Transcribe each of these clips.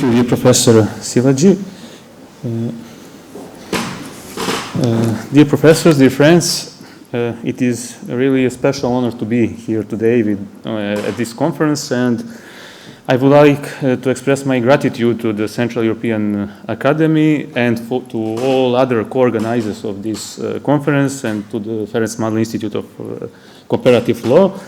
Thank you, dear Professor Silaji. Dear professors, dear friends, it is really a special honor to be here today at this conference, and I would like to express my gratitude to the Central European Academy and to all other co-organizers of this conference and to the Ferenc Madl Institute of Comparative Law.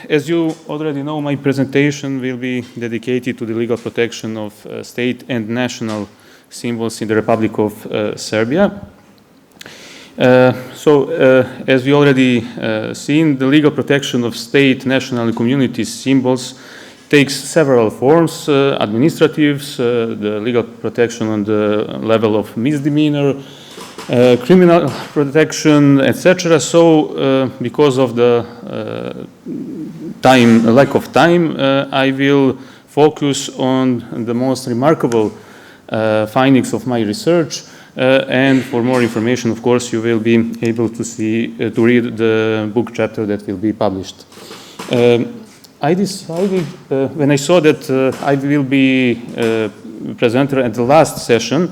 As you already know, my presentation will be dedicated to the legal protection of state and national symbols in the Republic of Serbia. As we already seen, the legal protection of state, national, and community symbols takes several forms: administratives, the legal protection on the level of misdemeanor, criminal protection, etc. So, because of the lack of time, I will focus on the most remarkable findings of my research. And for more information, of course, you will be able to read the book chapter that will be published. I decided, when I saw that I will be presenter at the last session,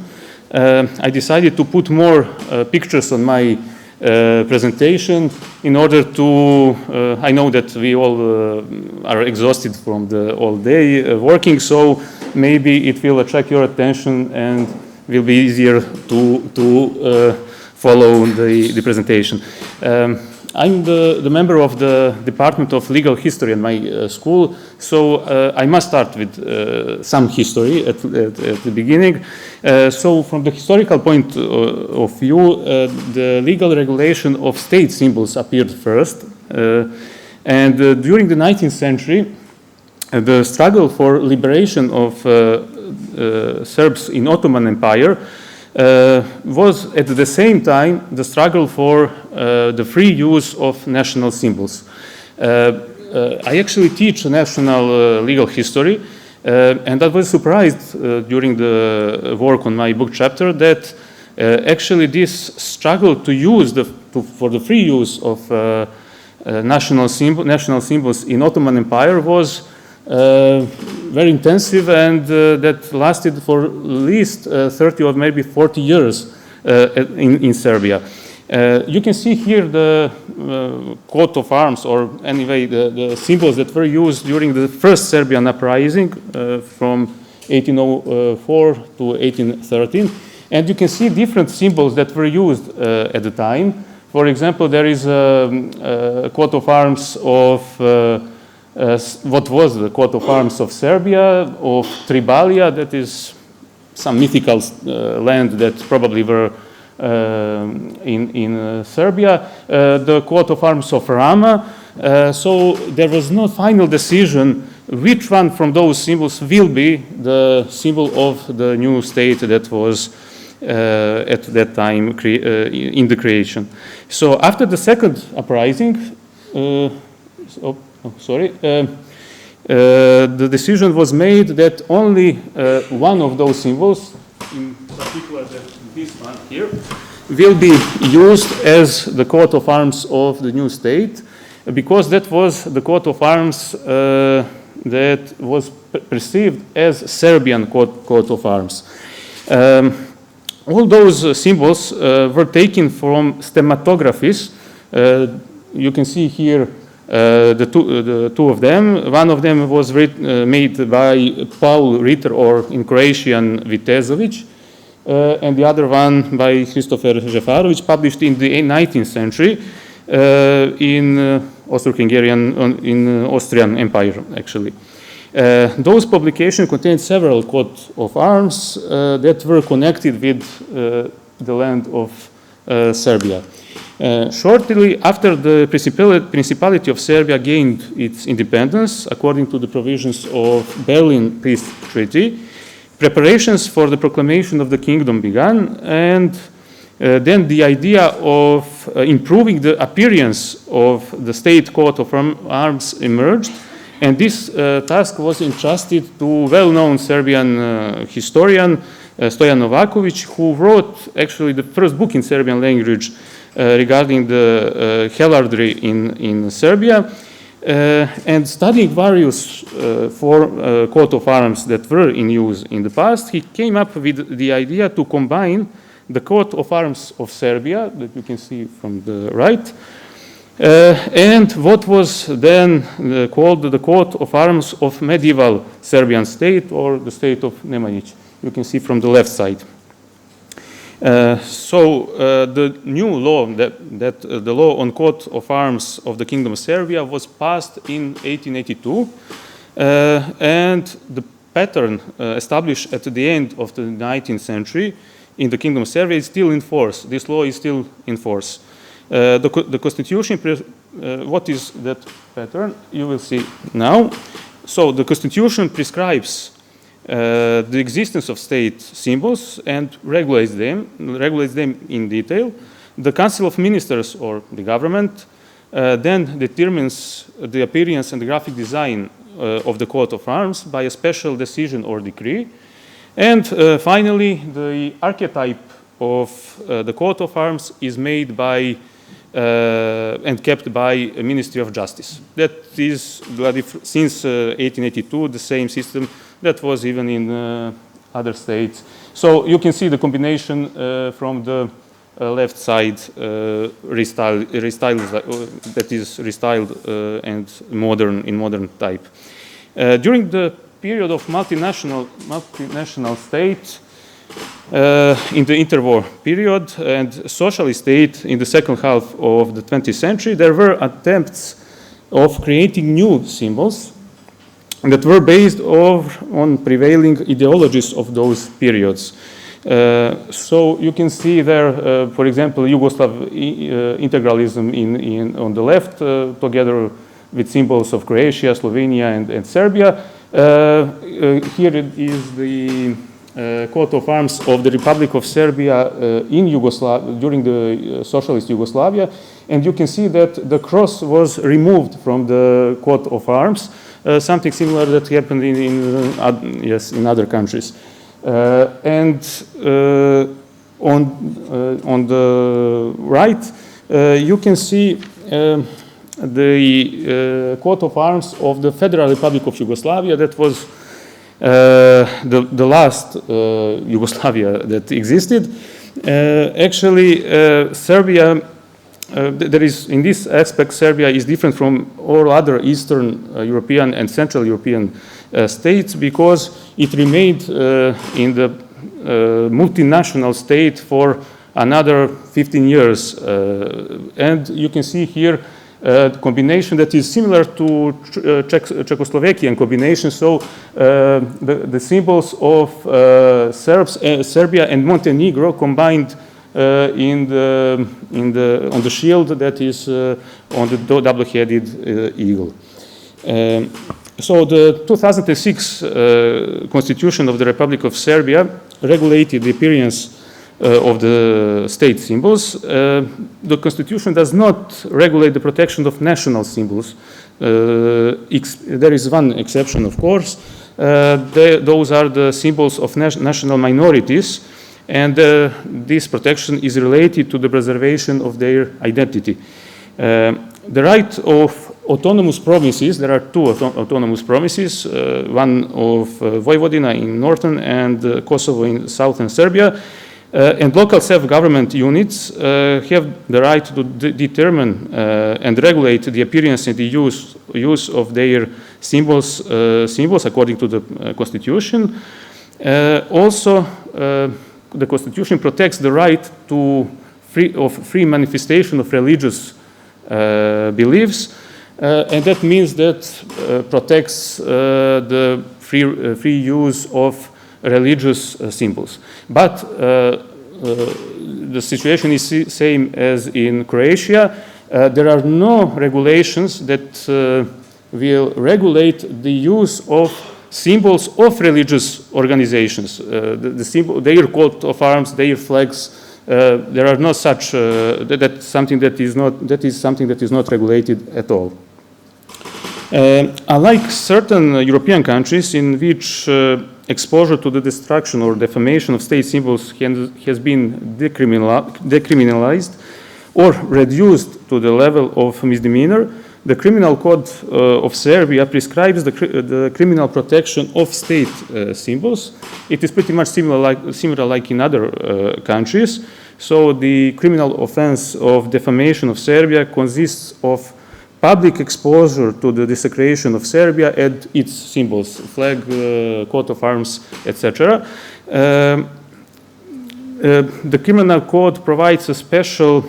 I decided to put more pictures on my presentation in order to, I know that we all are exhausted from the all day working, so maybe it will attract your attention and will be easier to follow the presentation. I'm the member of the Department of Legal History in my school, so I must start with some history at the beginning. So from the historical point of view, the legal regulation of state symbols appeared first. And during the 19th century, the struggle for liberation of Serbs in Ottoman Empire was at the same time the struggle for the free use of national symbols. I actually teach national legal history, and I was surprised during the work on my book chapter that actually this struggle to use for the free use of national symbols in Ottoman Empire was very intensive, and that lasted for at least 30 or maybe 40 years in Serbia. You can see here the coat of arms, or anyway the symbols that were used during the first Serbian uprising from 1804 to 1813, and you can see different symbols that were used at the time. For example, there is a coat of arms of what was the coat of arms of Serbia, of Tribalia, that is some mythical land that probably were in Serbia, the coat of arms of Rama. So there was no final decision which one from those symbols will be the symbol of the new state that was at that time in the creation. So after the second uprising, the decision was made that only one of those symbols, in particular this one here, will be used as the coat of arms of the new state, because that was the coat of arms that was perceived as Serbian coat of arms. All those symbols were taken from stematographies. You can see here the two of them. One of them was made by Paul Ritter, or in Croatian Vitezović, and the other one by Christopher Žefarović, published in the 19th century in Austro-Hungarian, in Austrian Empire, actually. Those publications contained several coats of arms that were connected with the land of Serbia. Shortly after the Principality of Serbia gained its independence, according to the provisions of Berlin Peace Treaty, preparations for the proclamation of the kingdom began, and then the idea of improving the appearance of the state coat of arms emerged, and this task was entrusted to well-known Serbian historian Stojan Novaković, who wrote actually the first book in Serbian language regarding the heraldry in Serbia. And studying various coat of arms that were in use in the past, he came up with the idea to combine the coat of arms of Serbia, that you can see from the right, and what was then called the coat of arms of medieval Serbian state, or the state of Nemanjić. You can see from the left side. The new law, the law on coat of arms of the Kingdom of Serbia, was passed in 1882, and the pattern established at the end of the 19th century in the Kingdom of Serbia is still in force. This law is still in force. The Constitution, what is that pattern? You will see now. So the Constitution prescribes the existence of state symbols and regulates them in detail. The Council of Ministers, or the government, then determines the appearance and the graphic design of the coat of arms by a special decision or decree. And finally, the archetype of the coat of arms is made by and kept by a Ministry of Justice. That is, since 1882, the same system that was even in other states. So you can see the combination from the left side, that is restyled and in modern type. During the period of multinational state, in the interwar period and socialist state in the second half of the 20th century, there were attempts of creating new symbols that were based on prevailing ideologies of those periods. So you can see there, for example, Yugoslav integralism on the left, together with symbols of Croatia, Slovenia, and Serbia. Here it is the coat of arms of the Republic of Serbia in Yugoslavia during the socialist Yugoslavia, and you can see that the cross was removed from the coat of arms, something similar that happened in other countries. And on the right, you can see the coat of arms of the Federal Republic of Yugoslavia. That was the last Yugoslavia that existed. Actually, Serbia, there is, in this aspect, Serbia is different from all other Eastern European and Central European states because it remained in the multinational state for another 15 years. And you can see here the combination that is similar to Czechoslovakian combination. So the symbols of Serbia and Montenegro combined on the shield that is on the double-headed eagle. So the 2006 Constitution of the Republic of Serbia regulated the appearance of the state symbols. The Constitution does not regulate the protection of national symbols. There is one exception, of course. Those are the symbols of national minorities, and this protection is related to the preservation of their identity. The right of autonomous provinces, there are two autonomous provinces, one of Vojvodina in northern and Kosovo in southern Serbia, and local self-government units have the right to determine and regulate the appearance and the use of their symbols according to the Constitution. Also, the Constitution protects the right to free manifestation of religious beliefs, and that means that protects the free use of religious symbols. But the situation is the same as in Croatia. There are no regulations that will regulate the use of symbols of religious organizations. Their coat of arms, their flags, there are no such. That's something that is not regulated at all. Unlike certain European countries in which exposure to the destruction or defamation of state symbols has been decriminalized or reduced to the level of misdemeanor, the criminal code of Serbia prescribes the criminal protection of state symbols. It is pretty much similar like in other countries. So the criminal offense of defamation of Serbia consists of public exposure to the desecration of Serbia and its symbols, flag, coat of arms, etc. The criminal code provides a special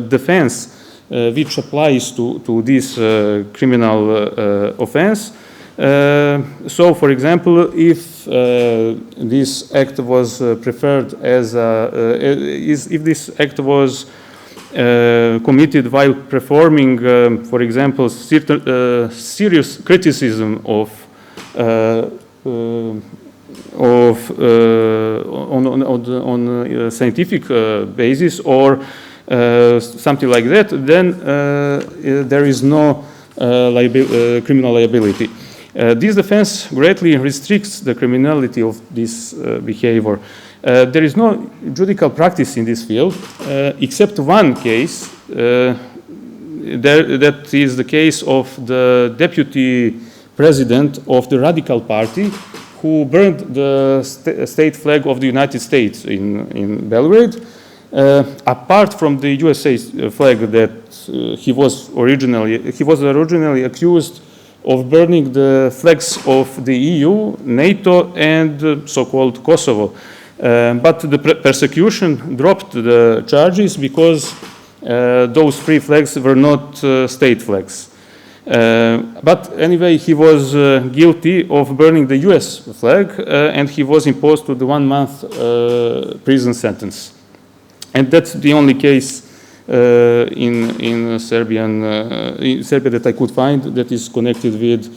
defense which applies to this criminal offense. So, for example, if this act was preferred as if this act was committed while performing, for example, serious criticism on scientific basis or something like that, then there is no criminal liability. This defense greatly restricts the criminality of this behavior. There is no judicial practice in this field, except one case. That is the case of the deputy president of the Radical Party, who burned the state flag of the United States in Belgrade. Apart from the USA flag that he was originally accused of burning the flags of the EU, NATO, and so-called Kosovo. But the persecution dropped the charges because those three flags were not state flags. But anyway, he was guilty of burning the US flag, and he was imposed to the 1 month prison sentence. And that's the only case in Serbia that I could find that is connected with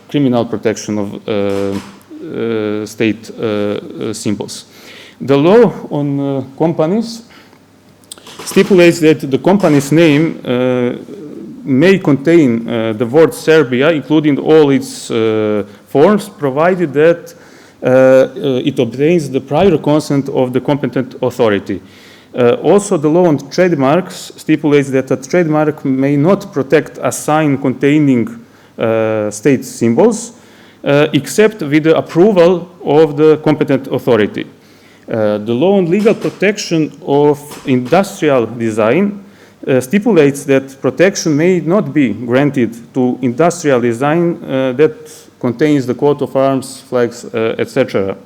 criminal protection of state symbols. The law on companies stipulates that the company's name may contain the word Serbia, including all its forms, provided that it obtains the prior consent of the competent authority. Also, the law on trademarks stipulates that a trademark may not protect a sign containing state symbols, except with the approval of the competent authority. The law on legal protection of industrial design stipulates that protection may not be granted to industrial design that contains the coat of arms, flags, etc.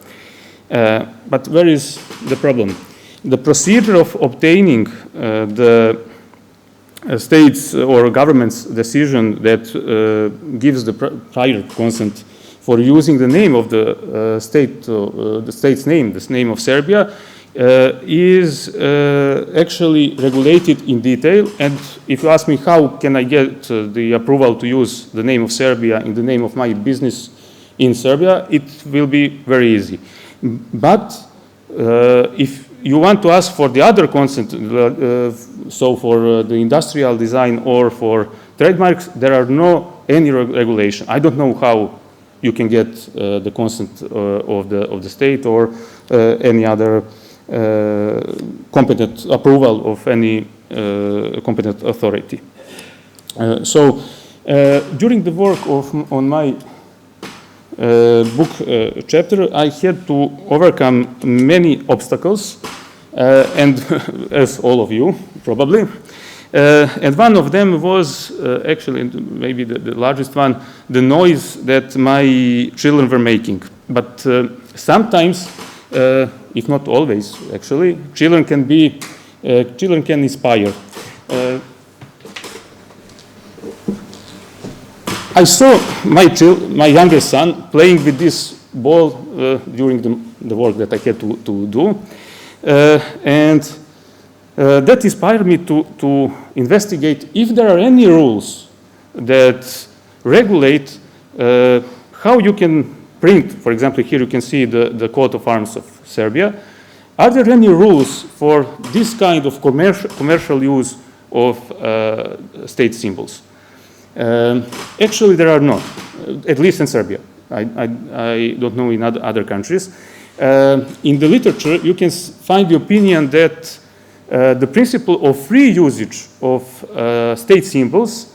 But where is the problem? The procedure of obtaining the state's or government's decision that gives the prior consent for using the name of the state's name, the name of Serbia, is actually regulated in detail. And if you ask me how can I get the approval to use the name of Serbia in the name of my business in Serbia, it will be very easy. But if you want to ask for the other consent, so for the industrial design or for trademarks, there are any regulation. I don't know how you can get the consent of the state or any other competent approval of any competent authority. So during the work on my book chapter, I had to overcome many obstacles, and as all of you probably. And one of them was actually maybe the largest one, the noise that my children were making. But sometimes, if not always, actually, children can inspire. I saw my youngest son playing with this ball during the work that I had to do, and that inspired me to investigate if there are any rules that regulate how you can print. For example, here you can see the coat of arms of Serbia. Are there any rules for this kind of commercial use of state symbols? Actually, there are not, at least in Serbia. I don't know in other countries. In the literature, you can find the opinion that the principle of free usage of state symbols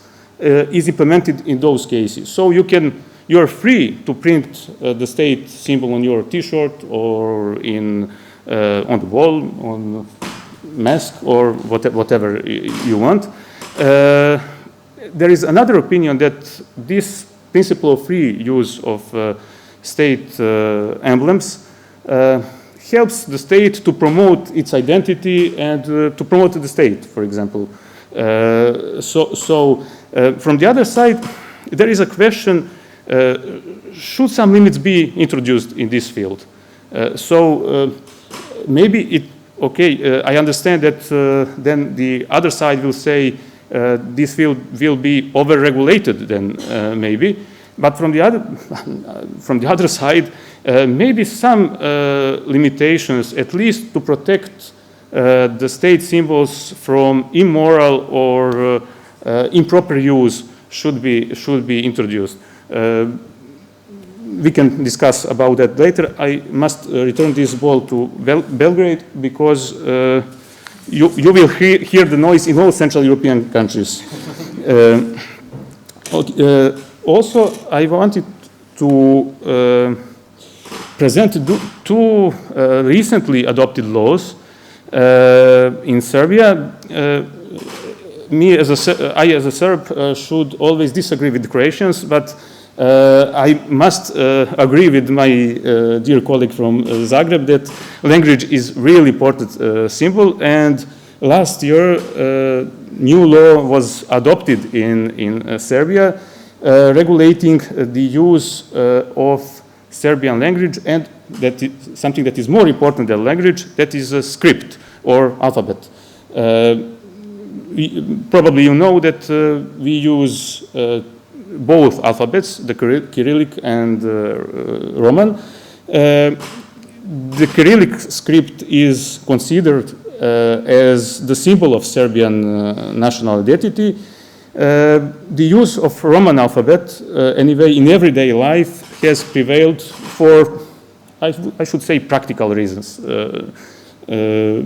is implemented in those cases. So you're free to print the state symbol on your T-shirt or on the wall, on mask, or whatever you want. There is another opinion that this principle of free use of state emblems helps the state to promote its identity and to promote the state, for example. From the other side, there is a question, should some limits be introduced in this field? Maybe I understand that then the other side will say this field will be over-regulated then maybe, but from the other side, maybe some limitations, at least to protect the state symbols from immoral or improper use, should be introduced. We can discuss about that later. I must return this ball to Belgrade because you will hear the noise in all Central European countries. Also, I wanted to present two recently adopted laws in Serbia. I as a Serb should always disagree with the Croatians, but I must agree with my dear colleague from Zagreb that language is really important symbol, and last year new law was adopted in Serbia regulating the use of Serbian language, and that is something that is more important than language, that is a script or alphabet. Probably you know that we use both alphabets, the Cyrillic and Roman. The Cyrillic script is considered as the symbol of Serbian national identity. The use of Roman alphabet, anyway, in everyday life has prevailed for, I should say, practical reasons.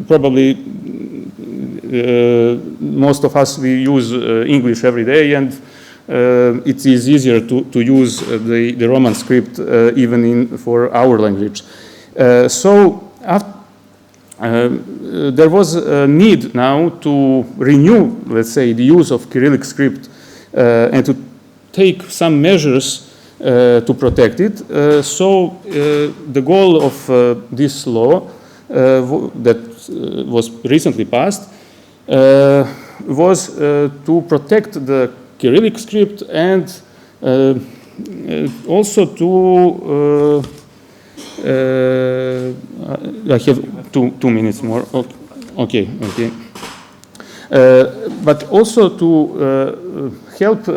Probably most of us, we use English every day, and it is easier to use the Roman script even for our language. There was a need now to renew, let's say, the use of Cyrillic script and to take some measures to protect it. The goal of this law that was recently passed was to protect the Cyrillic script and also to I have 2 minutes more. Okay. But also to help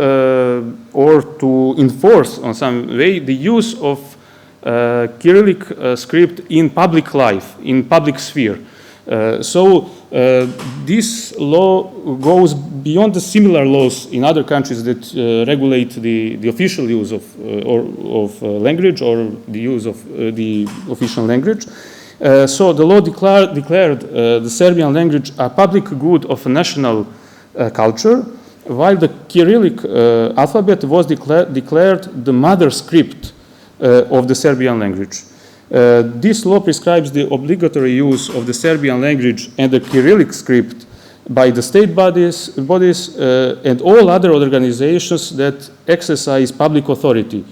or to enforce on some way the use of Cyrillic script in public life, in public sphere. This law goes beyond the similar laws in other countries that regulate the official use of language or the use of the official language. So the law declared the Serbian language a public good of a national culture, while the Cyrillic alphabet was declared the mother script of the Serbian language. This law prescribes the obligatory use of the Serbian language and the Cyrillic script by the state bodies and all other organizations that exercise public authority,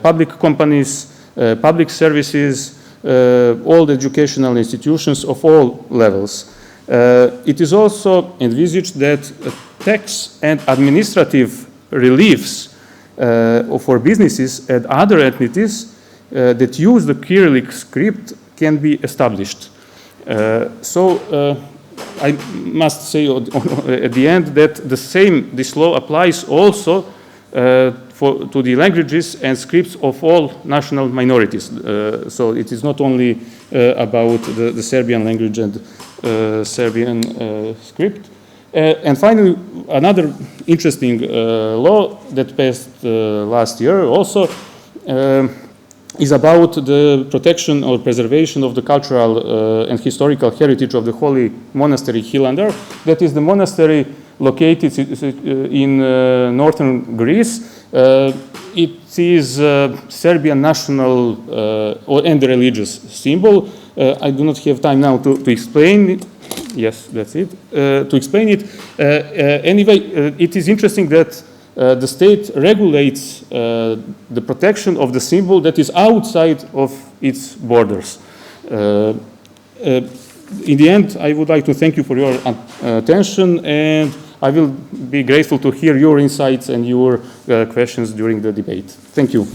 public companies, public services, all the educational institutions of all levels. It is also envisaged that tax and administrative reliefs for businesses and other entities that use the Cyrillic script can be established. I must say at the end that this law applies also to the languages and scripts of all national minorities. So it is not only about the Serbian language and Serbian script. And finally, another interesting law that passed last year also is about the protection or preservation of the cultural and historical heritage of the holy monastery Hilandar. That is the monastery located in northern Greece. It is Serbian national and religious symbol. I do not have time now to explain it. Yes, that's it. To explain it. Anyway, it is interesting that the state regulates the protection of the symbol that is outside of its borders. In the end, I would like to thank you for your attention, and I will be grateful to hear your insights and your questions during the debate. Thank you.